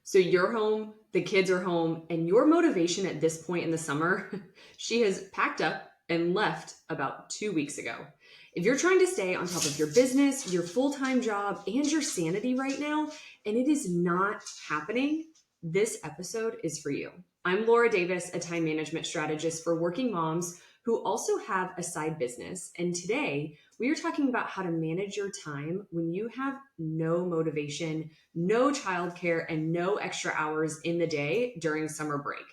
So you're home, the kids are home, and your motivation at this point in the summer, she has packed up and left about 2 weeks ago. If you're trying to stay on top of your business, your full time job, and your sanity right now, and it is not happening, this episode is for you. I'm Laura Davis, a time management strategist for working moms who also have a side business. And today we are talking about how to manage your time when you have no motivation, no childcare, and no extra hours in the day during summer break.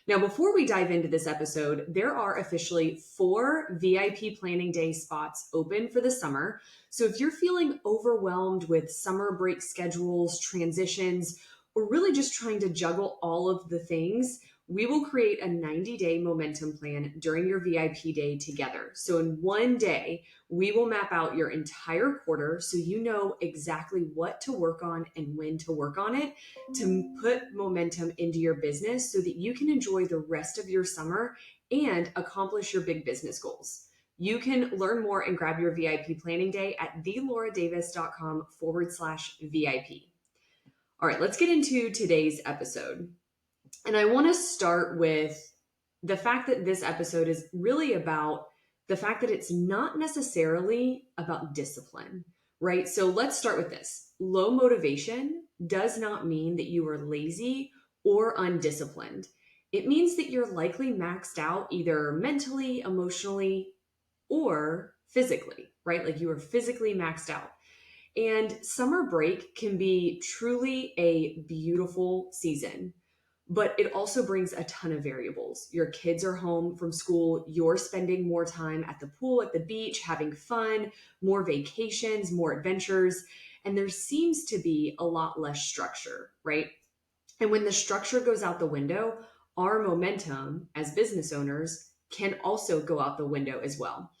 Now, before we dive into this episode, there are officially 4 VIP planning day spots open for the summer. So if you're feeling overwhelmed with summer break schedules, transitions, or really just trying to juggle all of the things, we will create a 90-day momentum plan during your VIP day together. So in one day, we will map out your entire quarter so you know exactly what to work on and when to work on it to put momentum into your business so that you can enjoy the rest of your summer and accomplish your big business goals. You can learn more and grab your VIP planning day at thelauraddavis.com/VIP. All right, let's get into today's episode. And I want to start with the fact that this episode is really about the fact that it's not necessarily about discipline, right? So let's start with this. Low motivation does not mean that you are lazy or undisciplined. It means that you're likely maxed out either mentally, emotionally, or physically, right? Like you are physically maxed out. And summer break can be truly a beautiful season, but it also brings a ton of variables. Your kids are home from school, you're spending more time at the pool, at the beach, having fun, more vacations, more adventures, and there seems to be a lot less structure, right? And when the structure goes out the window, our momentum as business owners can also go out the window as well.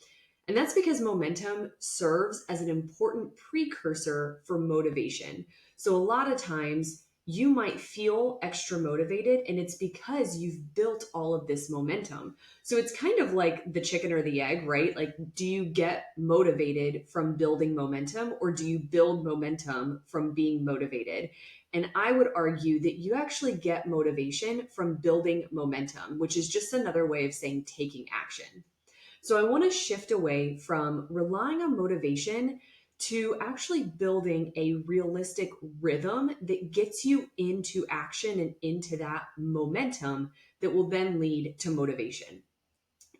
And that's because momentum serves as an important precursor for motivation. So a lot of times you might feel extra motivated, and it's because you've built all of this momentum. So it's kind of like the chicken or the egg, right? Like, do you get motivated from building momentum, or do you build momentum from being motivated? And I would argue that you actually get motivation from building momentum, which is just another way of saying taking action. So I want to shift away from relying on motivation to actually building a realistic rhythm that gets you into action and into that momentum that will then lead to motivation.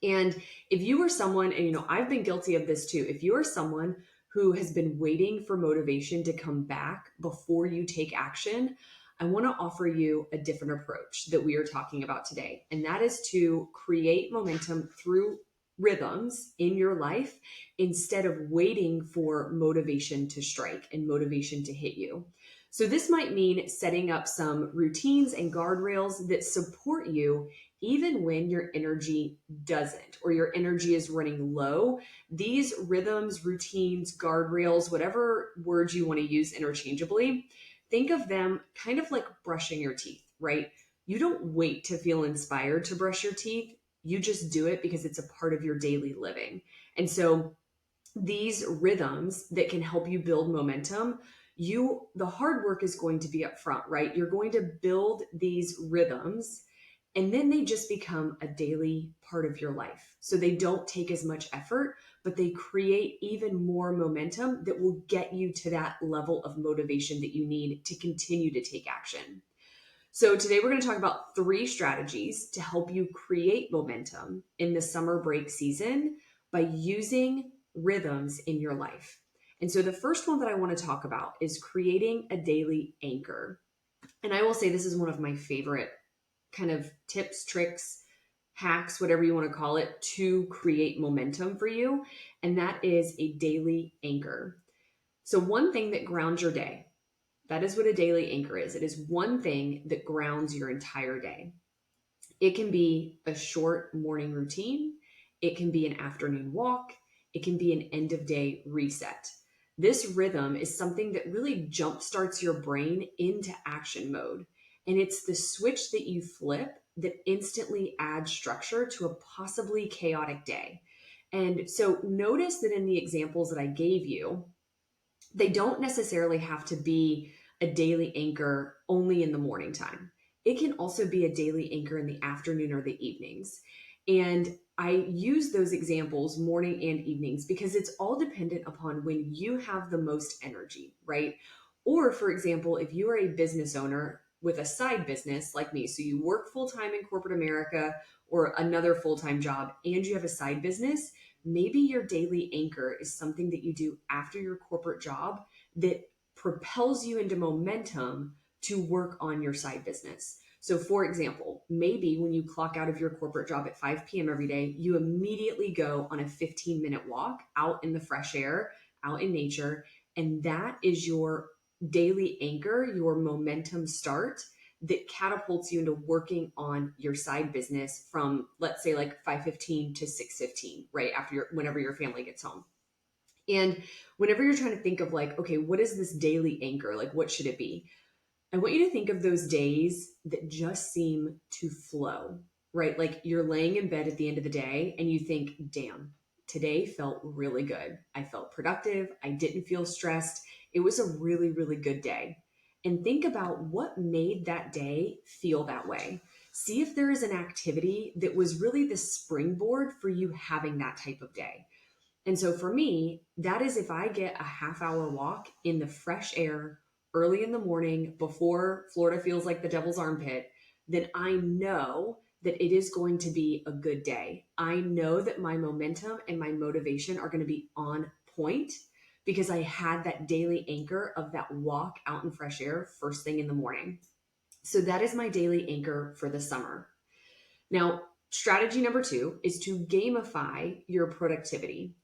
And if you are someone, and I've been guilty of this too, if you are someone who has been waiting for motivation to come back before you take action, I want to offer you a different approach that we are talking about today. And that is to create momentum through rhythms in your life instead of waiting for motivation to strike and motivation to hit you. So this might mean setting up some routines and guardrails that support you even when your energy doesn't, or your energy is running low. These rhythms, routines, guardrails, whatever words you want to use interchangeably, think of them kind of like brushing your teeth, right? You don't wait to feel inspired to brush your teeth. You just do it because it's a part of your daily living. And so these rhythms that can help you build momentum, the hard work is going to be up front, right? You're going to build these rhythms and then they just become a daily part of your life. So they don't take as much effort, but they create even more momentum that will get you to that level of motivation that you need to continue to take action. So today we're going to talk about 3 strategies to help you create momentum in the summer break season by using rhythms in your life. And so the first one that I want to talk about is creating a daily anchor. And I will say this is one of my favorite kind of tips, tricks, hacks, whatever you want to call it, to create momentum for you. And that is a daily anchor. So one thing that grounds your day. That is what a daily anchor is. It is one thing that grounds your entire day. It can be a short morning routine. It can be an afternoon walk. It can be an end of day reset. This rhythm is something that really jumpstarts your brain into action mode. And it's the switch that you flip that instantly adds structure to a possibly chaotic day. And so notice that in the examples that I gave you, they don't necessarily have to be a daily anchor only in the morning time. It can also be a daily anchor in the afternoon or the evenings. And I use those examples, morning and evenings, because it's all dependent upon when you have the most energy, right? Or, for example, if you are a business owner with a side business like me, so you work full time in corporate America or another full time job, and you have a side business, maybe your daily anchor is something that you do after your corporate job that propels you into momentum to work on your side business. So, for example, maybe when you clock out of your corporate job at 5 p.m. every day, you immediately go on a 15-minute walk out in the fresh air, out in nature. And that is your daily anchor, your momentum start that catapults you into working on your side business from, let's say, like 5:15 to 6:15, right after whenever your family gets home. And whenever you're trying to think of like, okay, what is this daily anchor? Like, what should it be? I want you to think of those days that just seem to flow, right? Like you're laying in bed at the end of the day and you think, damn, today felt really good. I felt productive. I didn't feel stressed. It was a really, really good day. And think about what made that day feel that way. See if there is an activity that was really the springboard for you having that type of day. And so for me, that is if I get a half-hour walk in the fresh air early in the morning before Florida feels like the devil's armpit, then I know that it is going to be a good day. I know that my momentum and my motivation are going to be on point because I had that daily anchor of that walk out in fresh air first thing in the morning. So that is my daily anchor for the summer. Now, strategy number 2 is to gamify your productivity.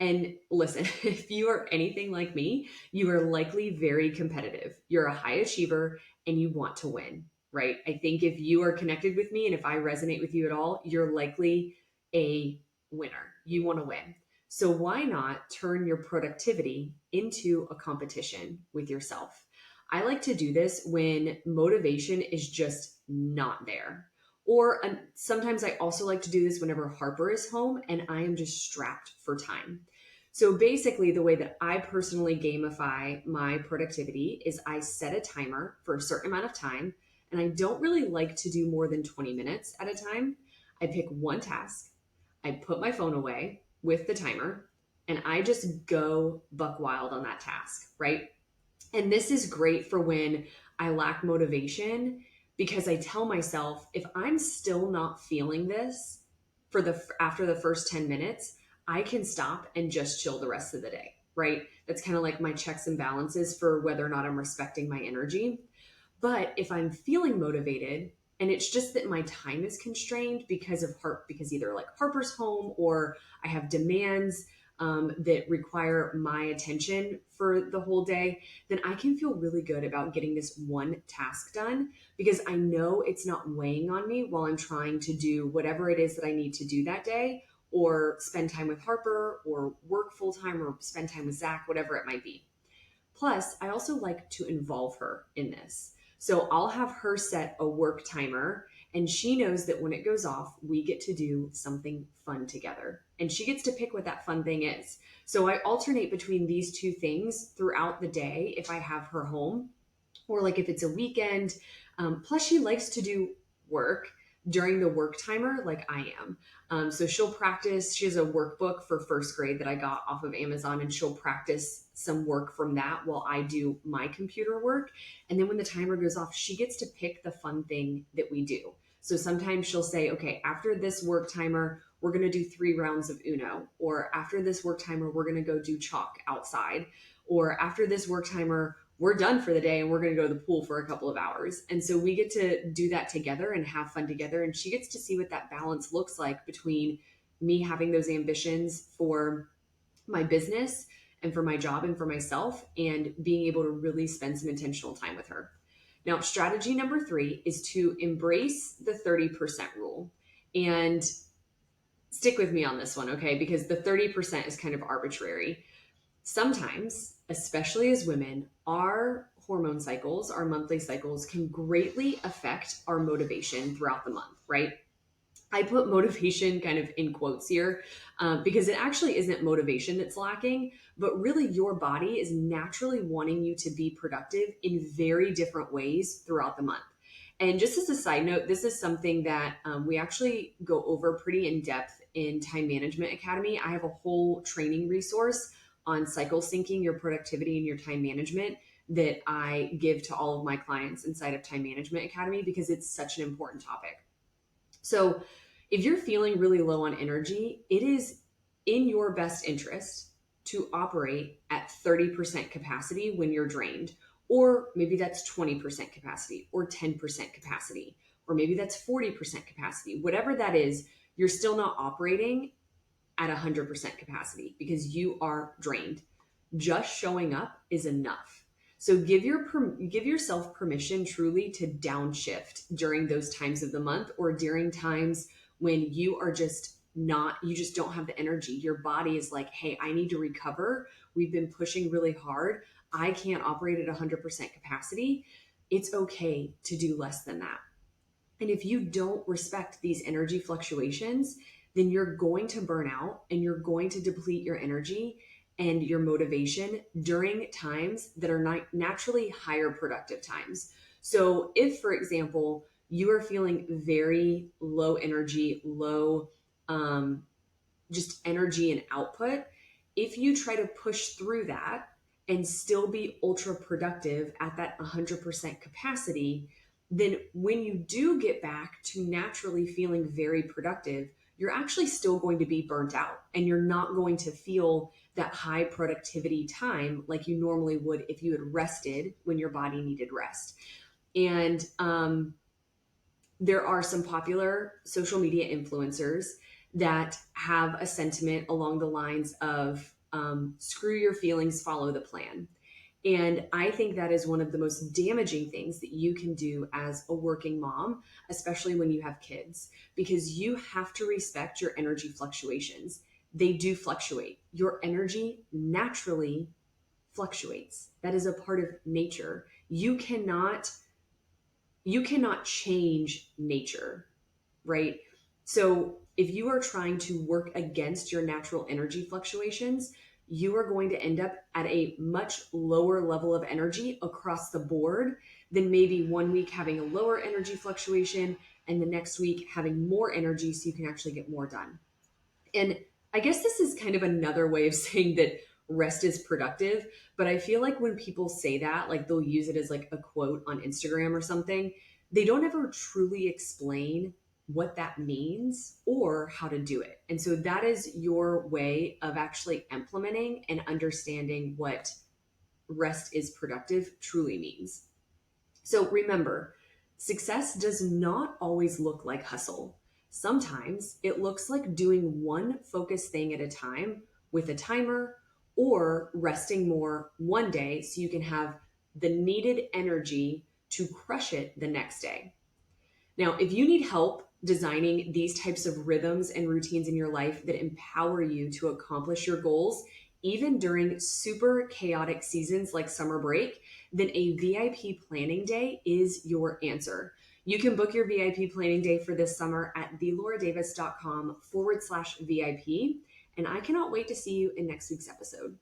And listen, if you are anything like me, you are likely very competitive. You're a high achiever and you want to win, right? I think if you are connected with me and if I resonate with you at all, you're likely a winner. You want to win. So why not turn your productivity into a competition with yourself? I like to do this when motivation is just not there. Or sometimes I also like to do this whenever Harper is home and I am just strapped for time. So basically, the way that I personally gamify my productivity is I set a timer for a certain amount of time, and I don't really like to do more than 20 minutes at a time. I pick one task, I put my phone away with the timer, and I just go buck wild on that task, right? And this is great for when I lack motivation because I tell myself if I'm still not feeling this for the after the first 10 minutes, I can stop and just chill the rest of the day, right? That's kind of like my checks and balances for whether or not I'm respecting my energy. But if I'm feeling motivated and it's just that my time is constrained because either like Harper's home or I have demands that require my attention for the whole day, then I can feel really good about getting this one task done because I know it's not weighing on me while I'm trying to do whatever it is that I need to do that day or spend time with Harper or work full time or spend time with Zach, whatever it might be. Plus, I also like to involve her in this. So I'll have her set a work timer and she knows that when it goes off, we get to do something fun together. And she gets to pick what that fun thing is. So I alternate between these two things throughout the day if I have her home or like if it's a weekend. Plus, she likes to do work during the work timer like I am. So she'll practice. She has a workbook for first grade that I got off of Amazon, and she'll practice some work from that while I do my computer work. And then when the timer goes off, she gets to pick the fun thing that we do. So sometimes she'll say, okay, after this work timer, we're going to do 3 rounds of Uno. Or after this work timer, we're going to go do chalk outside. Or after this work timer, we're done for the day and we're going to go to the pool for a couple of hours. And so we get to do that together and have fun together. And she gets to see what that balance looks like between me having those ambitions for my business and for my job and for myself and being able to really spend some intentional time with her. Now, strategy number 3 is to embrace the 30% rule. And stick with me on this one, okay? Because the 30% is kind of arbitrary. Sometimes, especially as women, our hormone cycles, our monthly cycles can greatly affect our motivation throughout the month, right? I put motivation kind of in quotes here because it actually isn't motivation that's lacking, but really your body is naturally wanting you to be productive in very different ways throughout the month. And just as a side note, this is something that we actually go over pretty in depth in Time Management Academy. I have a whole training resource on cycle syncing your productivity and your time management that I give to all of my clients inside of Time Management Academy because it's such an important topic. So, if you're feeling really low on energy, it is in your best interest to operate at 30% capacity when you're drained. Or maybe that's 20% capacity or 10% capacity, or maybe that's 40% capacity. Whatever that is, you're still not operating at 100% capacity because you are drained. Just showing up is enough. So give yourself permission truly to downshift during those times of the month or during times when you are just not, you just don't have the energy. Your body is like, hey, I need to recover. We've been pushing really hard. I can't operate at 100% capacity. It's okay to do less than that. And if you don't respect these energy fluctuations, then you're going to burn out and you're going to deplete your energy and your motivation during times that are not naturally higher productive times. So, if, for example, you are feeling very low energy, low just energy and output, if you try to push through that and still be ultra productive at that 100% capacity, then when you do get back to naturally feeling very productive, you're actually still going to be burnt out and you're not going to feel that high productivity time like you normally would if you had rested when your body needed rest. And there are some popular social media influencers that have a sentiment along the lines of screw your feelings, follow the plan. And I think that is one of the most damaging things that you can do as a working mom, especially when you have kids, because you have to respect your energy fluctuations. They do fluctuate. Your energy naturally fluctuates. That is a part of nature. You cannot change nature, right? So if you are trying to work against your natural energy fluctuations, you are going to end up at a much lower level of energy across the board than maybe one week having a lower energy fluctuation and the next week having more energy so you can actually get more done. And I guess this is kind of another way of saying that rest is productive. But I feel like when people say that, like they'll use it as like a quote on Instagram or something, they don't ever truly explain what that means or how to do it. And so that is your way of actually implementing and understanding what rest is productive truly means. So remember, success does not always look like hustle. Sometimes it looks like doing one focused thing at a time with a timer or resting more one day so you can have the needed energy to crush it the next day. Now, if you need help designing these types of rhythms and routines in your life that empower you to accomplish your goals, even during super chaotic seasons like summer break, then a VIP planning day is your answer. You can book your VIP planning day for this summer at theloradavis.com/VIP. And I cannot wait to see you in next week's episode.